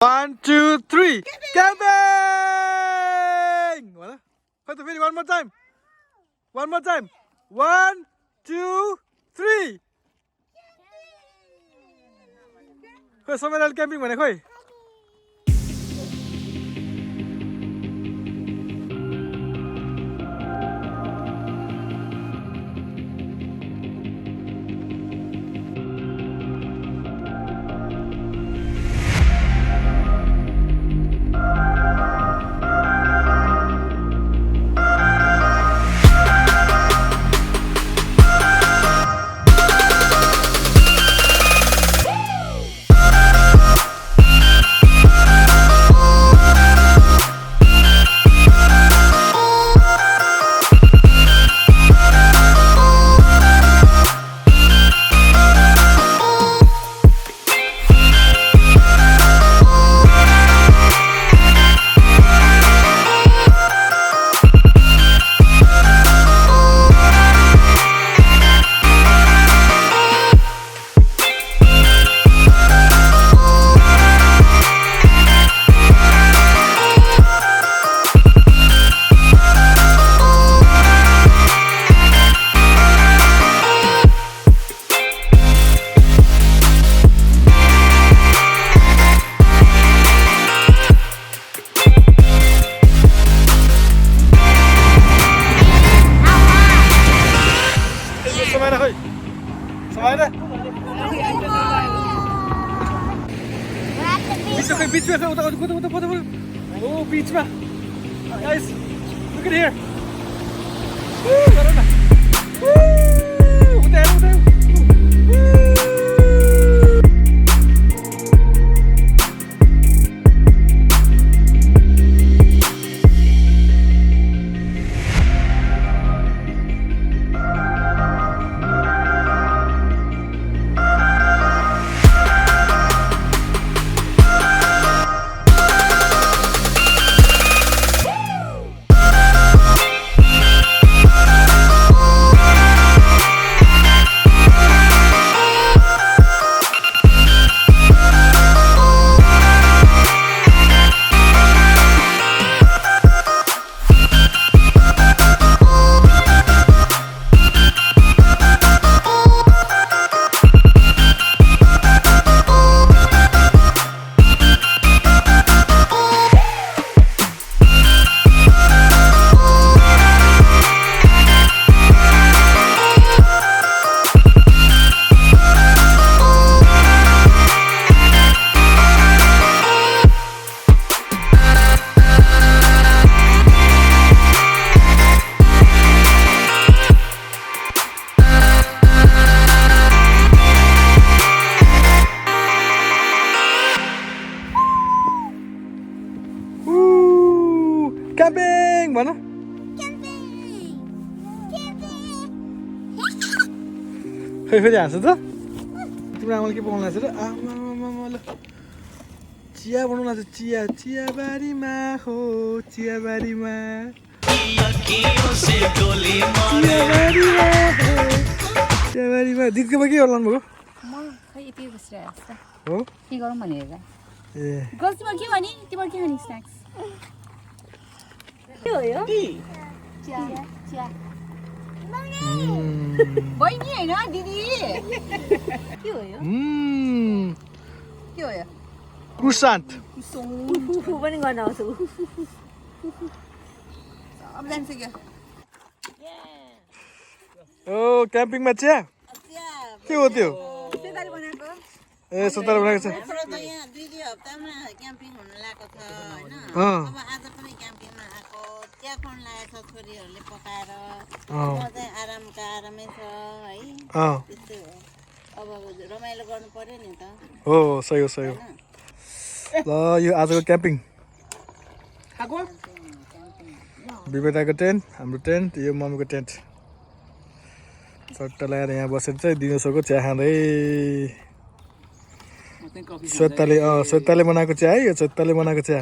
1, 2, 3, camping! Mana? Kau tu one more time. One more time. 1, 2, 3. Kau Samaira camping mana kau? Samaira. Beach में Oh, beach में. Guys, look at here. Woo, Corona. Woo, udah. Camping mana? Hei jangan sudah. Tiba amal ke pokoknya sudah. Amal. Cia bonu nasi cia bari ma ho cia bari ma. Cia bari ma. Dit ke bagi orang bu? Mau kayak itu besar. Oh? Tiga orang mana ya? Girls tiba gimana? Tiba gimana snacks? Iya. Cia. Boy ni है ना दीदी क्यों है क्यों है croissant बन गना उसको अब जान से क्या oh camping में क्या क्यों होती हो सेतारी बनाएको सतार बनाएको छ यहाँ 2 हप्तामा क्याम्पिङ हुन लागेको छ हैन अब आज पनि क्याम्पिङमा आएको चिया खुवाउन लागेको छ छोरीहरूले पकाएर चाहिँ आरामै छ है त्यस्तै हो अब रमाइलो गर्नु पर्यो नि त हो सही हो ल यो आजको क्याम्पिङ विवेकको टेन्ट हाम्रो टेन्ट यो मम्मीको टेन्ट सट्टा लगाएर यहाँ बसेर चाहिँ दिउँसोको चिया खाँदै श्वेताले बनाएको चिया है यो श्वेताले बनाएको चिया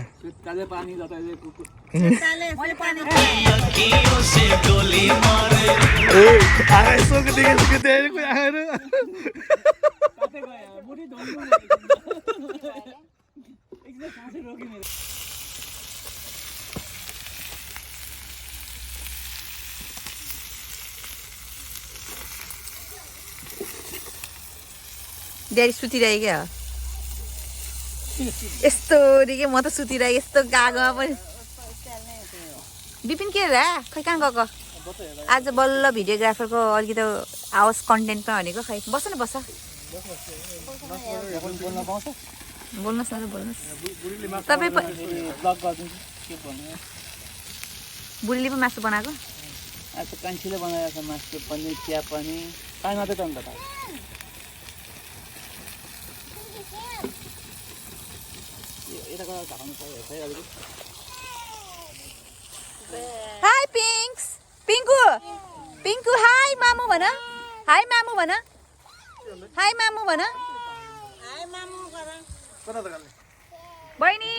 ड्याडी सुतिरहेकै हो यस्तो के म त सुतिरहेको यस्तो गागोमा पनि बिपिन के रा खै कहाँ गएको आज बल्ल भिडियोग्राफरको अलिकति आओस् कन्टेन्टमा भनेको खै बस न बस बोल्नुहोस् न बोल्नुहोस् तपाईँ बुढीले पो मासु बनाएको आज कान्छीले बनाएको छ मासु पनि चिया पनि पानी मात्रै त अन्त हाई पिङ्क्स पिङ्कु पिङ्कु हाई मामु भन हाई मामु भन हाई मामु भन बहिनी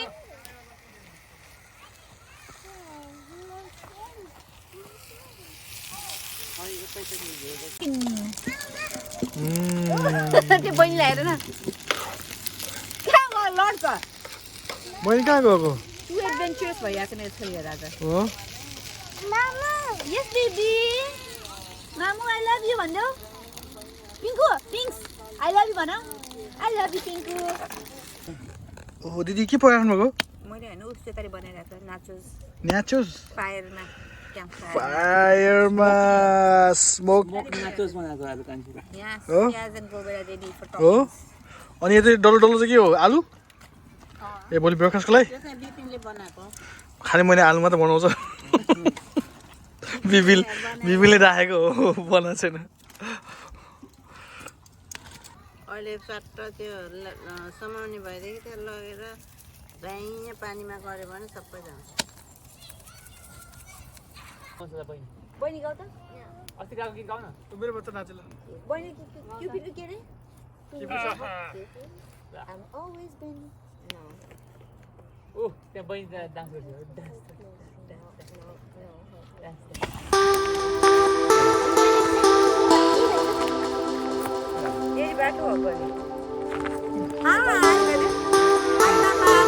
त्यो बहिनीलाई हेर न कहाँ गयो लड्छ बहिनी कहाँ गएको टु एडभेन्चरस भइरहेको छ मेरो छोरीहरू आज हो यस दिदी मामु आई लभ यु भन्देऊ पिङ्कु पिङ्क्स आई लभ यु भन आई लभ यु पिङ्कु ओ दिदी के पकाउनु भएको मैले होइन उसले तरी बनाइरहेको छ नाचोस न्याचोस फायरमा फायरमा स्मोक नाचोस बनाएको आज कान्छीले यहाँ हो? प्याज एन्ड गोबरा रेडी फर हो टपिङ्स अनि यतै डल्लो डल्लो चाहिँ के हो आलु ए भोलि ब्रेकफास्टको लागि त्यो चाहिँ बिपिनले बनाएको खालि मैले आलु मात्र बनाउँछ बिबिलले राखेको हो बनाएको छैन अहिले चट्ट त्यो समाउने भइदियो त्यो लगेर झ्याइँ पानीमा गऱ्यो भने सबै जान्छ बहिनी गाउँ त अस्ति गएको गीत गाउन मेरो बच्चा नाचेला बहिनी क्यु पिपी के रे I'm always been no ओ त्यहाँ बहिनी डान्स गर्छ यही बाटो हो बहिनी हाई हाई मामा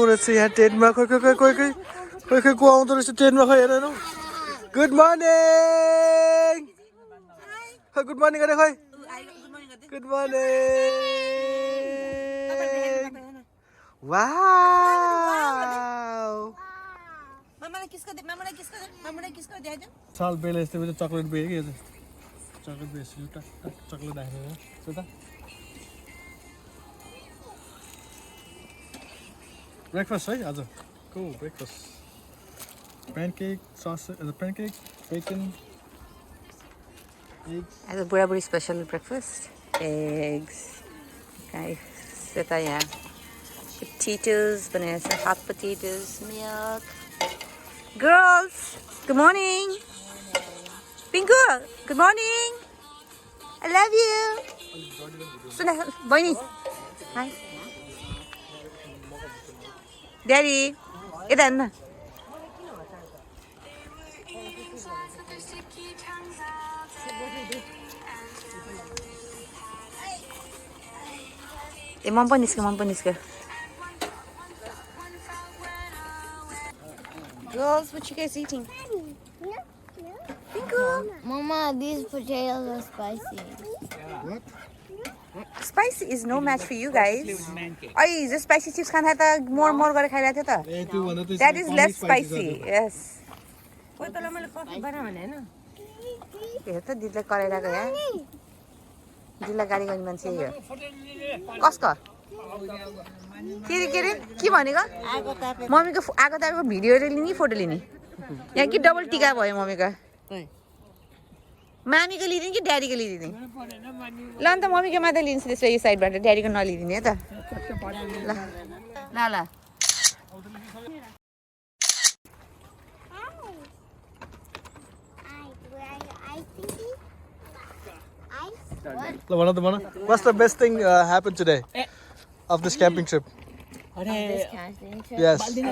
रहेछ यहाँ टेन्टमा खोइ खोइ खोइ खोइ खोइ खोइ खोइ को आउँदो रहेछ टेन्टमा खोइ हेर हेरौँ गुड मर्निङ खोइ गुड मर्निङ अरे खोइ गुड मर्निङ वाउ मामालाई किसको दे मामालाई किसको दिहाजो साल बेला यस्तै बेला चक्लेट बेच्यो कि यो चाहिँ चक्लेट बेच्छु चक्लेट राखेर सो त ब्रेकफास्ट है आज को breakfast pancake sausage pancake bacon As a Buraburi special breakfast. Eggs. Guys, yata यहाँ potatoes, banana, hot potatoes, milk. Girls, good morning. Pinku, good morning. I love you. Suna, Boyni. Hi. Daddy, idan. Mom niska. Girls, what you guys eating? Pinku. Mama, these potatoes are spicy. What? Spicy is no match for you guys. Oi, the spicy chips khana tha more gare khaira thyo ta. That is less spicy. Yes. Koi tala मैले coffee बना भने हैन. हेर त दिदीले कराइराको यहाँ. दिदीलाई गाडी गर्ने मान्छे यो. कसको? के भनेको? मम्मीको आगो तारेको भिडियो लिने फोटो लिने. यहाँ कि डबल टिका भयो मम्मीको. मामीको लिदिने कि ड्याडीको लिदिने? ल अन्त मम्मीको मात्रै लिन्छ त्यसो यो साइडबाट ड्याडीको नलिदिने है त. ल. What's the best thing happened today of this camping trip? Yes. The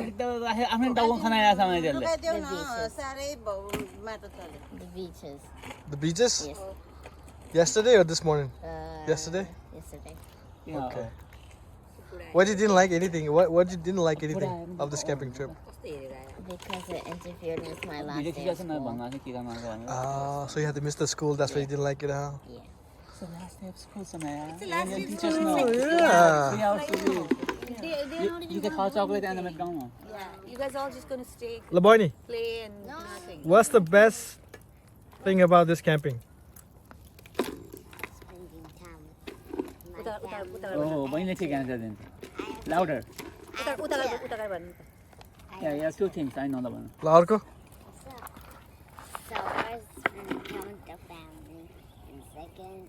beaches. The beaches? Yes. Yesterday or this morning? Yesterday? Yesterday. Okay. What you didn't like anything? What you didn't like anything of this camping trip? Because it interfered with my last day of school. So you had to miss the school. That's why you didn't like it, huh? Yeah. So last day of school, Samaira. It's the last day of Teachers school. know. Yeah. 3 hours to do. You You get hot chocolate and I'm gone. Yeah, you guys all just gonna stay, Laboini, play, and nothing. what's the best thing about this camping? Spending time with my family. Oh, bhaiले चाहिँ गाना दिन्छ. Louder. Yeah, two things. I know the one. Laurko? So first, spending time with the family. And second,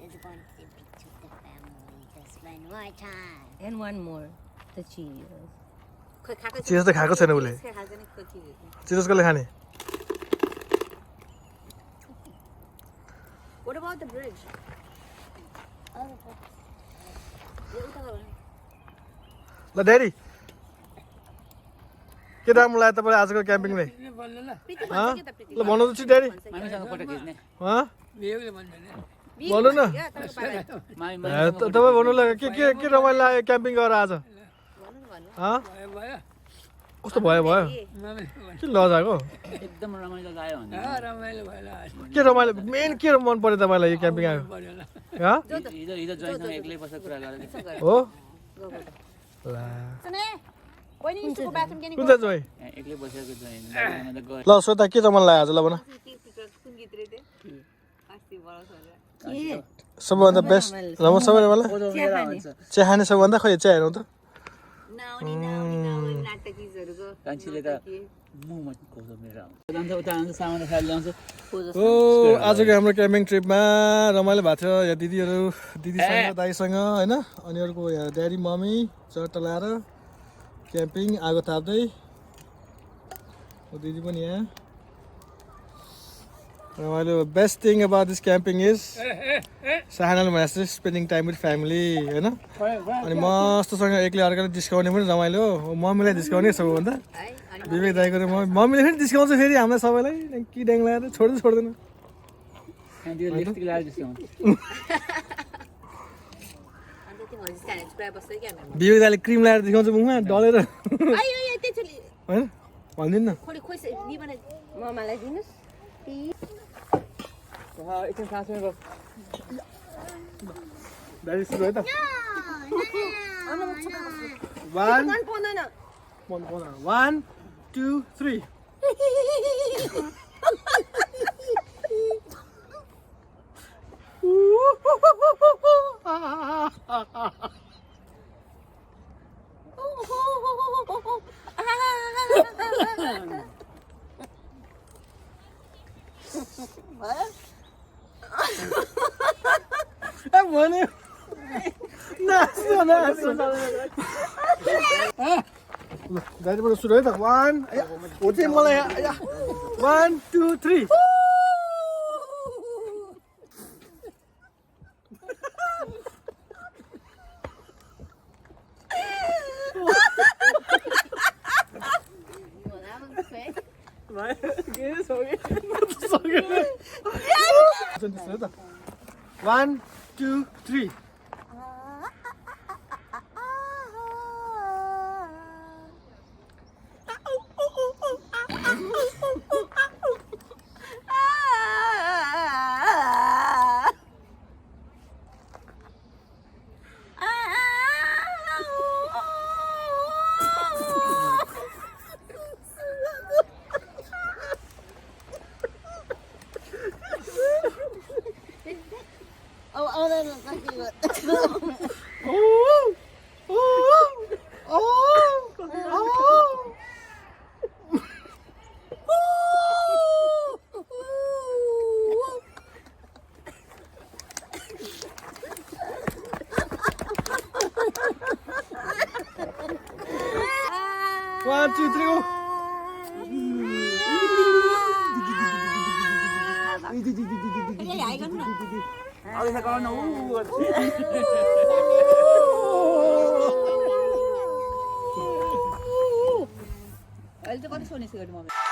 is going to be to the family to spend more time. And one more, the cheese. Cheese त खाएको छैन उले. Cheese कसले खाने? What about the bridge? ल daddy के राम्रो लाग्यो तपाईलाई आजको क्याम्पिङले? ल भन्नु त छु ड्याडी. मामीसँग फोटो खिच्ने. भन्नु न. तपाईँ भन्नु ल के रमाइलो लाग्यो क्याम्पिङ गरेर आज? कस्तो भयो? के लजाको? एकदम रमाइलो लाग्यो भने. के रमाइलो मेन के मन पर्यो तपाईँलाई यो क्याम्पिङ आयो? हिजो जोइनसँग एक्लै बसेर कुरा गरेको. हो? ला. कुन चाहिँ जोइ? एक्लै बसेको जोइन. ल श्वेता के रमाइलो लाग्यो आज ल भन. सबैभन्दा बेस्ट रमाइलो सबैले मलाई चिया खाने सबैभन्दा खै चिया हेरौँ त. कान्छीले त मुखमा खोज्छ मेरो. जान्छ उता जान्छ सामान खाएर ल्याउँछ. ओ आजको हाम्रो क्याम्पिङ ट्रिपमा रमाइलो भएको थियो यहाँ दिदीसँग दाइसँग होइन अनि अर्को यहाँ ड्याडी मम्मी चट्टा लाएर क्याम्पिङ आगो ताप्दै दिदी पनि यहाँ रमाइलो. Best thing about this camping is सानाले भने जस्तै स्पेन्डिङ टाइम विथ फ्यामिली होइन अनि मस्तसँग एक्लै अर्काले डिस्काउने पनि रमाइलो. मम्मीलाई डिस्काउने सबैभन्दा विवेक दाइको मम्मीले फेरि डिस्काउँछ फेरि हामीलाई सबैलाई कि ड्याङ लगाएर छोड्दैन. विवेक दाइले क्रिम लगाएर देखाउँछ मुखमा डलेर होइन भनिदिनु न. ममालाई दिनुहोस्. एकछिन सास मेरो. ड्याडी सुरु है त. 1 2 3 Ha भने नाच्यो नाच्यो दाइबाट सुरु है त 1 हो चाहिँ मलाई 1 2 3 1 2 3 Oh, that looks like you. One, two, three, go. अहिले चाहिँ कति सोनी सिगरेट मम्मी